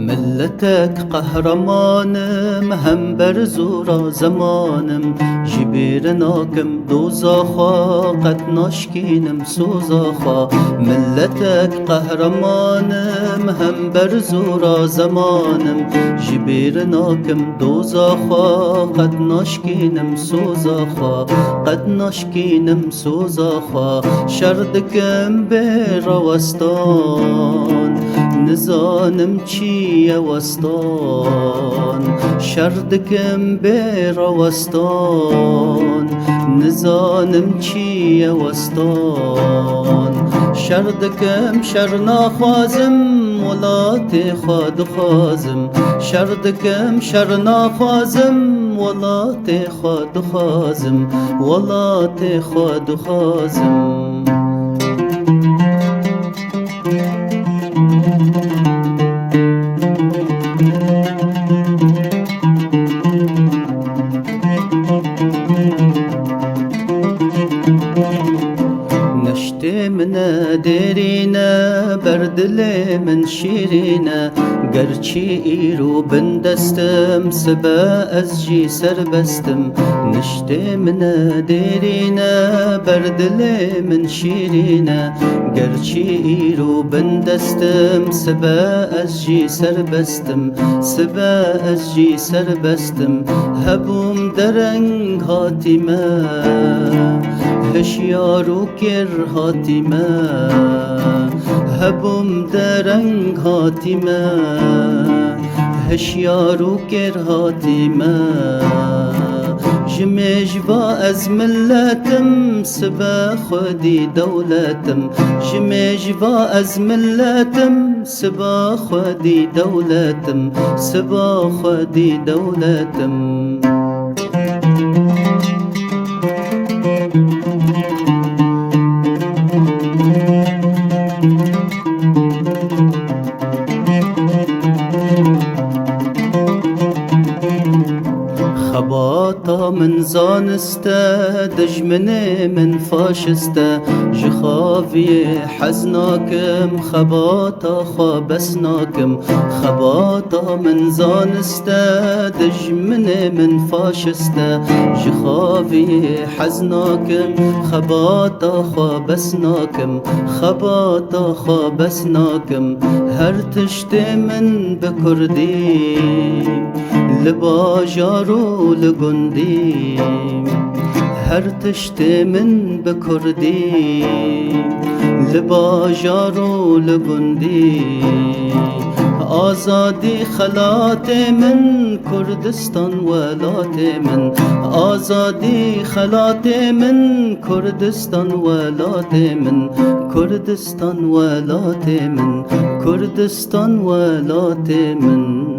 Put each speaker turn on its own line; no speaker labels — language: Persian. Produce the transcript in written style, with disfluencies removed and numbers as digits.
ملتك قهرمانم هم بر زورا زمانم جبيرناكم دوزاخا قد ناشكينم سوزاخا. ملتك قهرمانم هم بر زورا زمانم جبيرناكم دوزاخا قد ناشكينم سوزاخا. قد ناشكينم سوزاخا. شردكم بروستان نزانم چی وستان. شردکم بروستان نزانم چی وستان. شردکم شرنا خوازم ولات خود خوازم. شردکم شرنا خوازم ولات خود خوازم. ولات خود خوازم. نشتي من ديرينا بردل من شيرينا. گرچی ایرو بندستم سبا از جی سر بستم. نشته من دیرینا بردل من شیرینا. گرچی ایرو بندستم سبا از جی سر بستم. سبا از جی سر بستم. هبوم درنگ هاتیما هشیارو کر هاتیما. هبوم درنگ هاتیما هشیارو کر هاتیما. جمجوا از ملتم سبا خودی دولتم. جمجوا از ملتم سبا خودی دولتم. سبا خودی دولتم. خباتا من زانسته دجمنه من فاشسته. جخافي حزناكم خباتا خابسناكم. خباتا من زانسته دجمنه من فاشسته. جخافي حزناكم خباتا خابسناكم. خباتا خابسناكم. هر تشت من بكردي لباجارو لگندی. هر تشت من بکردی لباجارو لگندی. آزادی خلات من کردستان ولات من. آزادی خلات من کردستان ولات من. کردستان ولات من. کردستان ولات من.